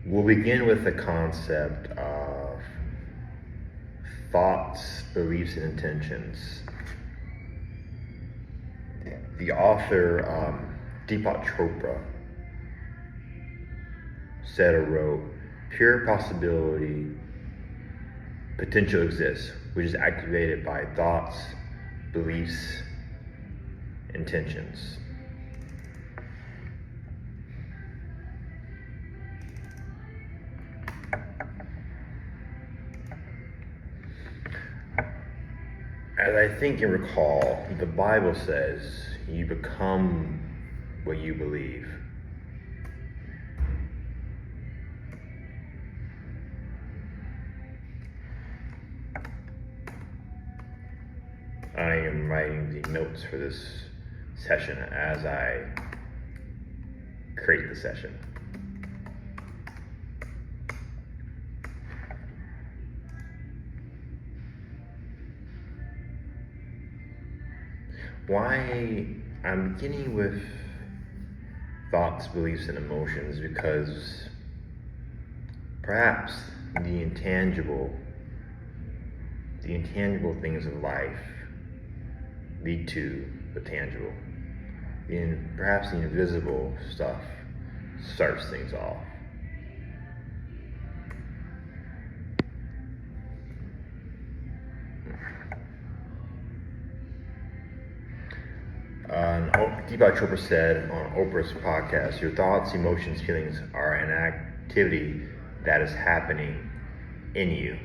We'll begin with the concept of thoughts, beliefs, and intentions. The author, Deepak Chopra, said or wrote, "Pure possibility potential exists, which is activated by thoughts, beliefs, intentions." As I think and recall, the Bible says you become what you believe. I am writing the notes for this session as I create the session. Why I'm beginning with thoughts, beliefs, and emotions, because perhaps the intangible things of life lead to the tangible. Perhaps the invisible stuff starts things off. Deepak Chopra said on Oprah's podcast, "Your thoughts, emotions, feelings are an activity that is happening in you."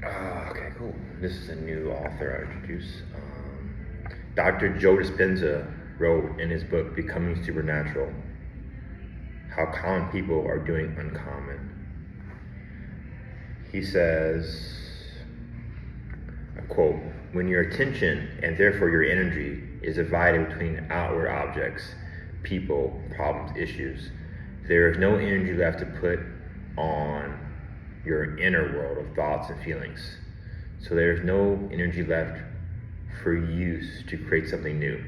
Okay, cool. This is a new author I introduce. Dr. Joe Dispenza wrote in his book, Becoming Supernatural, how common people are doing uncommon. He says, I quote, "When your attention and therefore your energy is divided between outward objects, people, problems, issues, there is no energy left to put on your inner world of thoughts and feelings. So there is no energy left for use to create something new.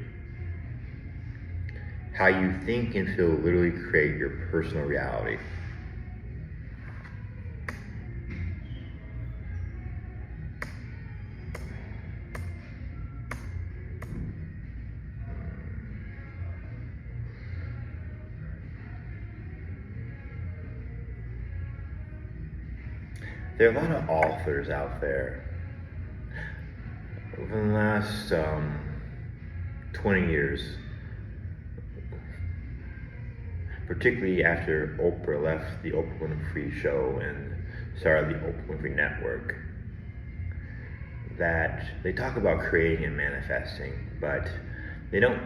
How you think and feel literally create your personal reality." There are a lot of authors out there. Over the last 20 years, particularly after Oprah left the Oprah Winfrey Show and started the Oprah Winfrey Network, that they talk about creating and manifesting, but they don't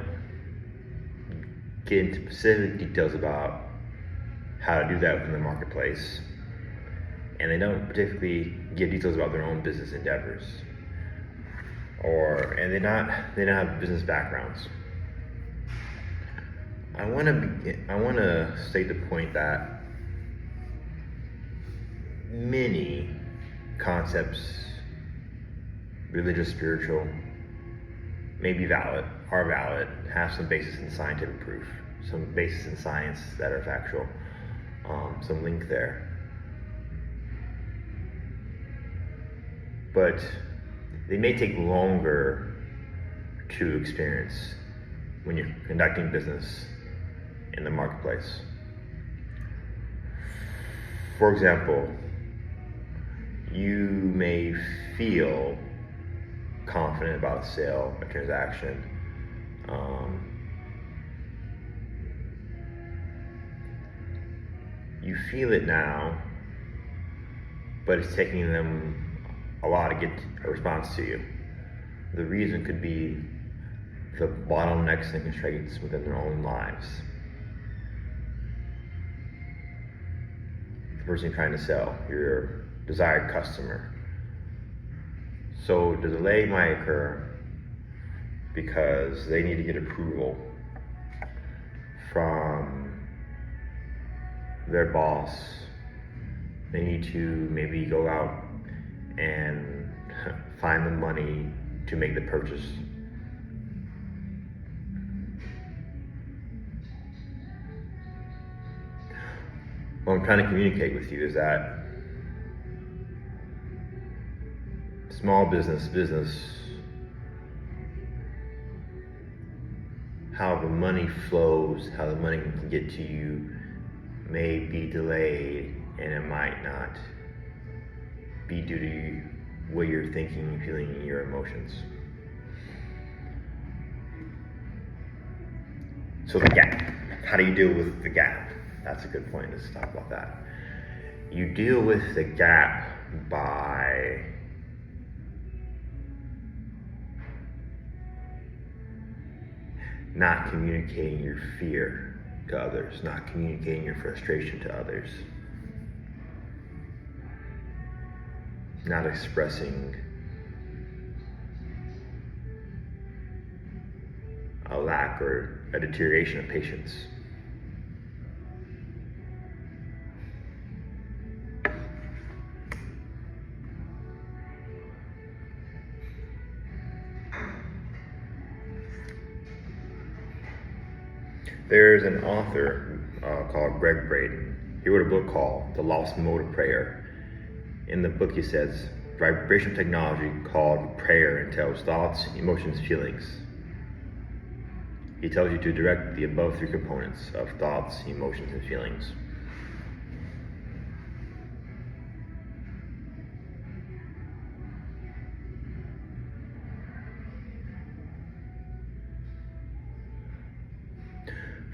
get into specific details about how to do that within the marketplace. And they don't particularly give details about their own business endeavors, and they don't have business backgrounds. I want to state the point that many concepts, religious, spiritual, are valid, have some basis in scientific proof, some basis in science that are factual, some link there. But they may take longer to experience when you're conducting business in the marketplace. For example, you may feel confident about a sale, a transaction. You feel it now, but it's taking them a while to get a response to you. The reason could be the bottlenecks and constraints within their own lives. person you're trying to sell, your desired customer. So the delay might occur because they need to get approval from their boss. They need to maybe go out and find the money to make the purchase. What I'm trying to communicate with you is that small business, how the money flows, how the money can get to you may be delayed, and it might not be due to what you're thinking, feeling, and your emotions. So the gap. How do you deal with the gap? That's a good point. Let's talk about that. You deal with the gap by not communicating your fear to others, not communicating your frustration to others, not expressing a lack or a deterioration of patience. There's an author called Greg Braden. He wrote a book called The Lost Mode of Prayer. In the book he says, vibration technology called prayer entails thoughts, emotions, feelings. He tells you to direct the above three components of thoughts, emotions, and feelings.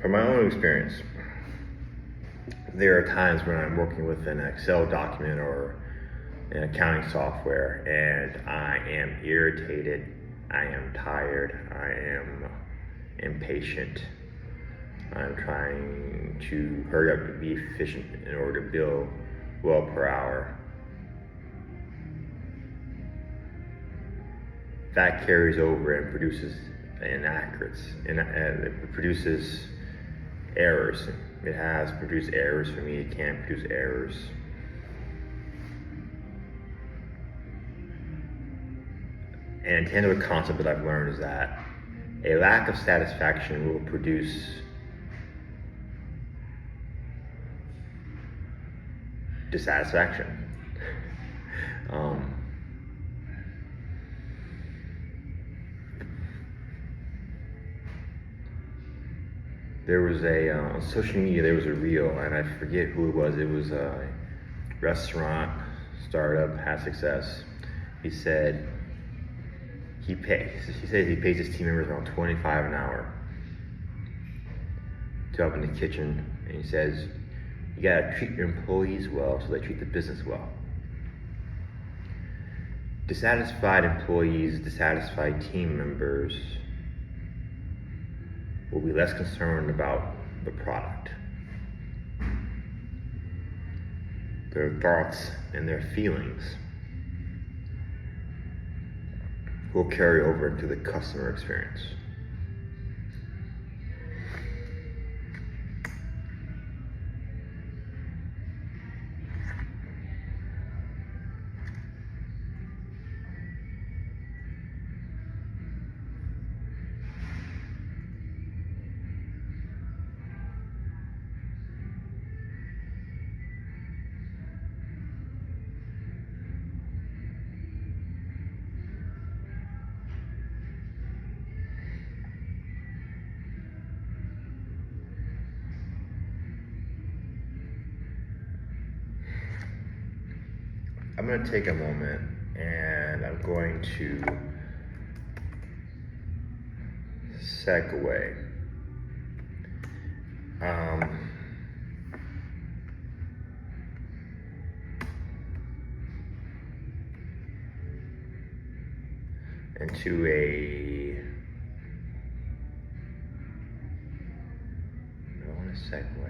From my own experience, there are times when I'm working with an Excel document or an accounting software and I am irritated, I am tired, I am impatient. I'm trying to hurry up and be efficient in order to bill well per hour. That carries over and produces inaccuracies, and it produces errors. It has produced errors for me, it can produce errors. And a tangible concept that I've learned is that a lack of satisfaction will produce dissatisfaction. There was on social media, there was a reel, and I forget who it was. It was a restaurant startup, had success. He said he pays his team members around $25 an hour to help in the kitchen, and he says you gotta treat your employees well so they treat the business well. Dissatisfied employees, dissatisfied team members will be less concerned about the product. Their thoughts and their feelings will carry over into the customer experience. I'm going to take a moment and I'm going to segue. Into I want to segue.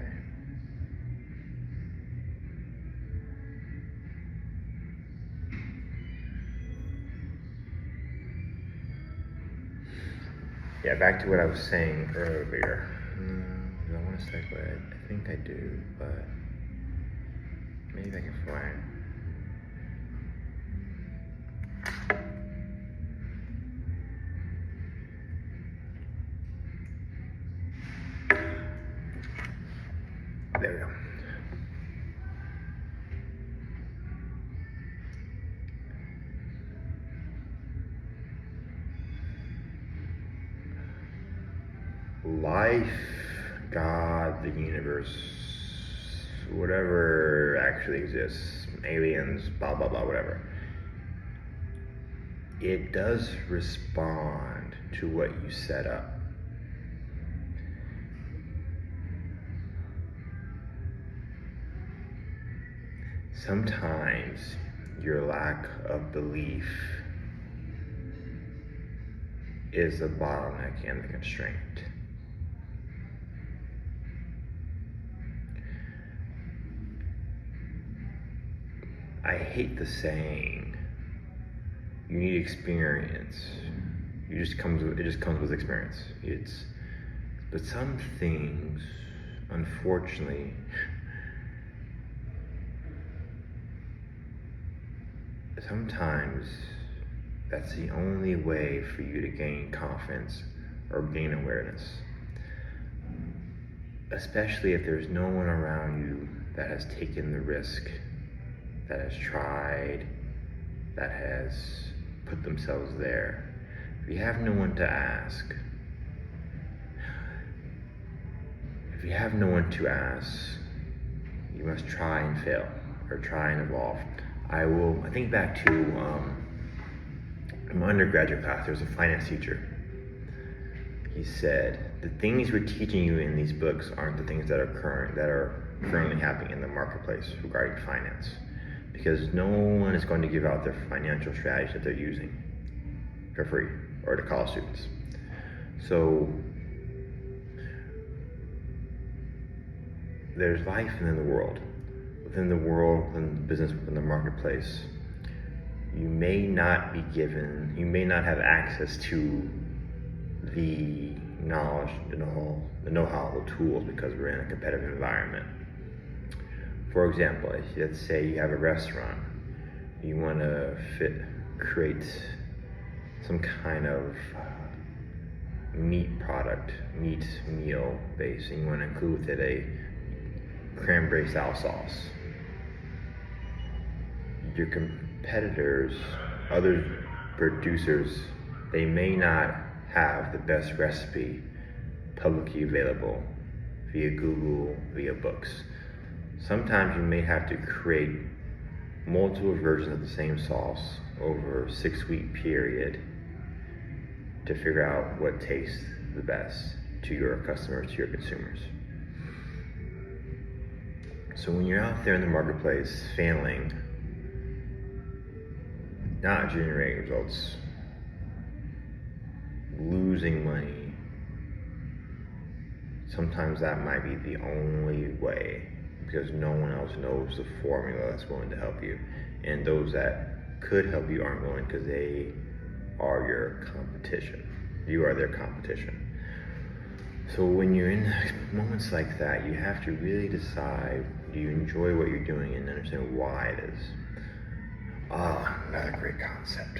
Yeah, back to what I was saying earlier. Do I want to segue? I think I do, but maybe I can find. There we go. Life, God, the universe, whatever actually exists, aliens, blah, blah, blah, whatever. It does respond to what you set up. Sometimes your lack of belief is the bottleneck and the constraint. I hate the saying, you need experience. It just comes with experience. But some things, unfortunately, sometimes that's the only way for you to gain confidence or gain awareness. Especially if there's no one around you that has taken the risk, that has tried, that has put themselves there. If you have no one to ask, you must try and fail or try and evolve. I think back to my undergraduate class, there was a finance teacher. He said, the things we're teaching you in these books aren't the things that are currently happening in the marketplace regarding finance. Because no one is going to give out their financial strategies that they're using for free or to college students. So there's life within the world, within the business, within the marketplace. You may not have access to the knowledge, the know-how, the tools, because we're in a competitive environment. For example, let's say you have a restaurant, you want to create some kind of meat meal base, and you want to include with it a cranberry salad sauce. Your competitors, other producers, they may not have the best recipe publicly available via Google, via books. Sometimes you may have to create multiple versions of the same sauce over a 6-week period to figure out what tastes the best to your customers, to your consumers. So when you're out there in the marketplace failing, not generating results, losing money, sometimes that might be the only way, because no one else knows the formula that's willing to help you. And those that could help you aren't willing because they are your competition. You are their competition. So when you're in moments like that, you have to really decide, do you enjoy what you're doing, and understand why it is. Another great concept.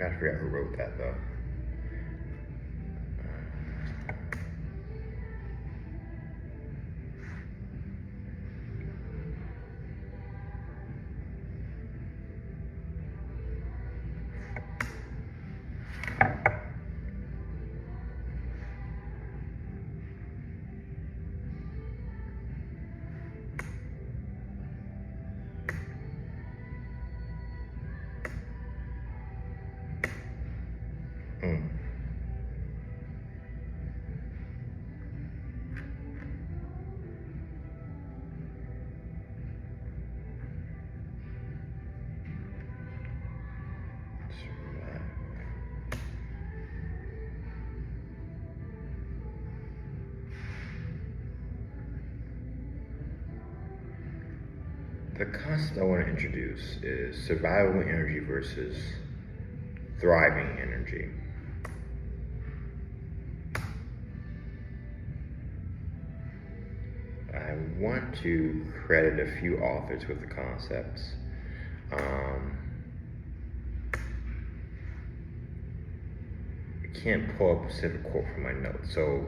I forgot who wrote that though. The concept I want to introduce is survival energy versus thriving energy. I want to credit a few authors with the concepts. I can't pull up a specific quote from my notes, so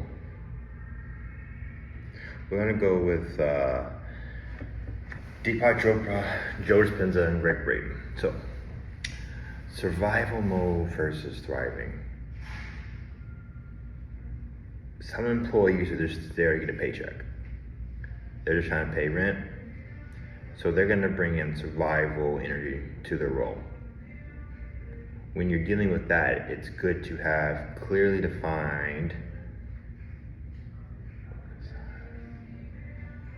we're going to go with Deepak Chopra, Joe Dispenza, and Greg Braden. So, survival mode versus thriving. Some employees are just there to get a paycheck. They're just trying to pay rent, so they're going to bring in survival energy to their role. When you're dealing with that, it's good to have clearly defined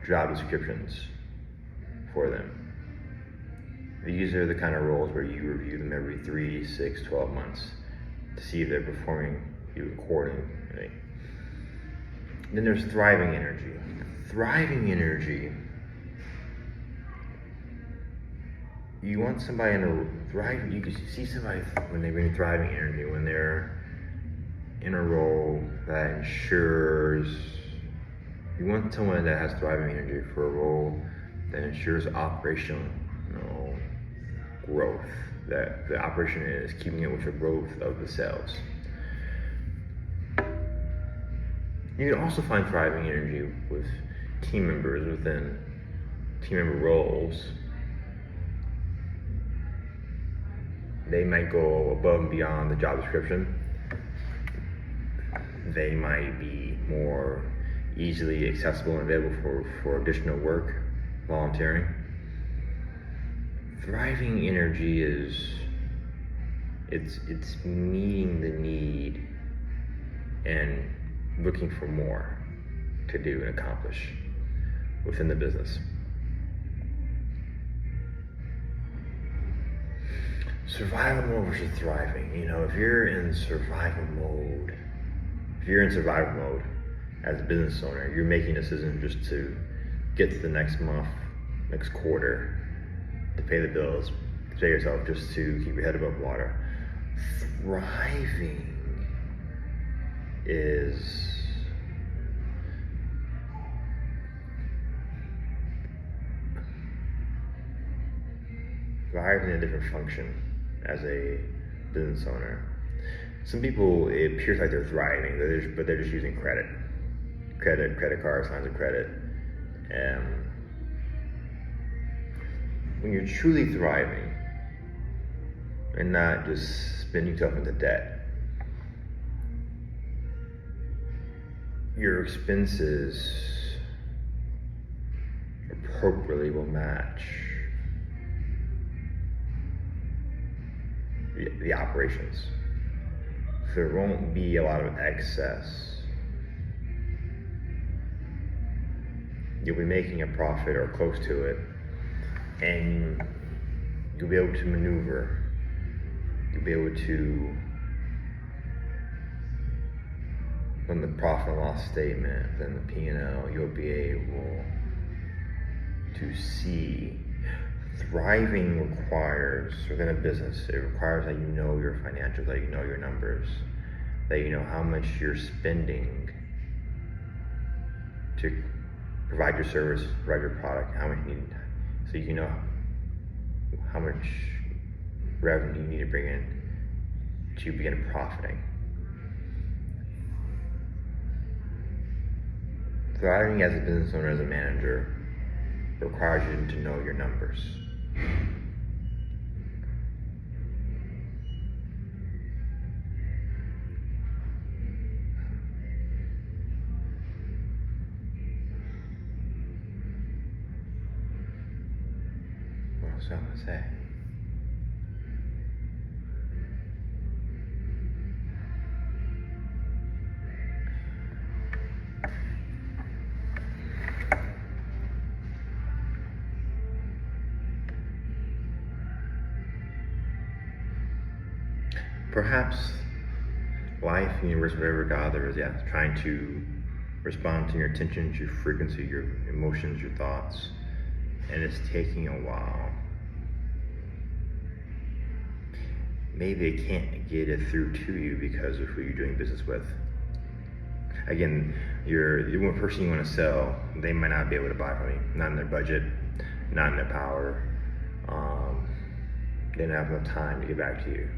job descriptions for them. These are the kind of roles where you review them every 3, 6, 12 months to see if they're performing you accordingly. Then there's thriving energy. Thriving energy, you want somebody in a thriving, you can see somebody when they bring thriving energy, when they're in a role that ensures, you want someone that has thriving energy for a role that ensures operational growth, that the operation is keeping up with the growth of the sales. You can also find thriving energy with team members within team member roles. They might go above and beyond the job description. They might be more easily accessible and available for additional work, volunteering. Thriving energy is, it's meeting the need and looking for more to do and accomplish within the business. Survival mode versus thriving. If you're in survival mode, as a business owner, you're making decisions just to get to the next month, next quarter, to pay the bills, to pay yourself, just to keep your head above water. Thriving is thriving in a different function as a business owner. Some people, it appears like they're thriving, but they're just using credit cards, lines of credit. When you're truly thriving and not just spending yourself into debt, your expenses appropriately will match the operations. There won't be a lot of excess. You'll be making a profit or close to it, and you'll be able to maneuver. You'll be able to, from the profit and loss statement, then the P&L, you'll be able to see. Thriving requires, within a business, it requires that you know your financials, that you know your numbers, that you know how much you're spending to provide your service, provide your product, how much you need, so you know how much revenue you need to bring in to begin profiting. Thriving as a business owner, as a manager, requires you to know your numbers. What else am I going to say? Perhaps life, universe, whatever God there is, trying to respond to your attention, your frequency, your emotions, your thoughts and it's taking a while, maybe they can't get it through to you because of who you're doing business with. Again, the one person you want to sell, they might not be able to buy from you. Not in their budget, not in their power. They don't have enough time to get back to you.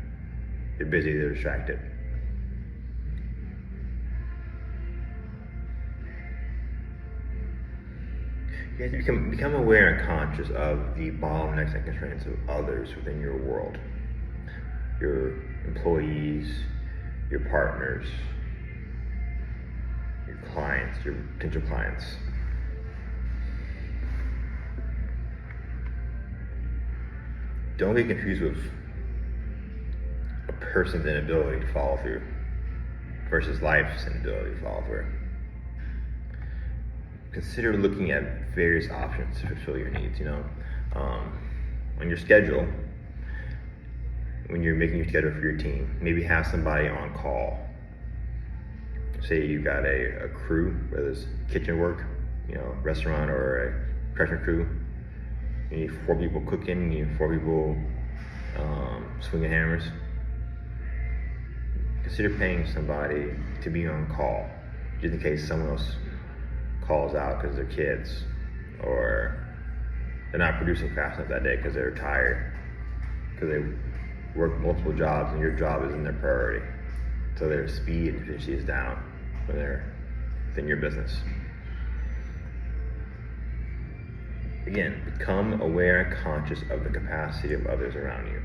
They're busy, they're distracted. You have to become aware and conscious of the bottlenecks and constraints of others within your world. Your employees, your partners, your clients, your potential clients. Don't get confused with a person's inability to follow through versus life's inability to follow through. Consider looking at various options to fulfill your needs. On your schedule, when you're making your schedule for your team, maybe have somebody on call. Say you got a crew, whether it's kitchen work, restaurant or a production crew. You need 4 people cooking, you need 4 people swinging hammers. Consider paying somebody to be on call, just in case someone else calls out because they're kids, or they're not producing fast enough that day because they're tired, because they work multiple jobs and your job isn't their priority. So their speed and efficiency is down when they're within your business. Again, become aware and conscious of the capacity of others around you.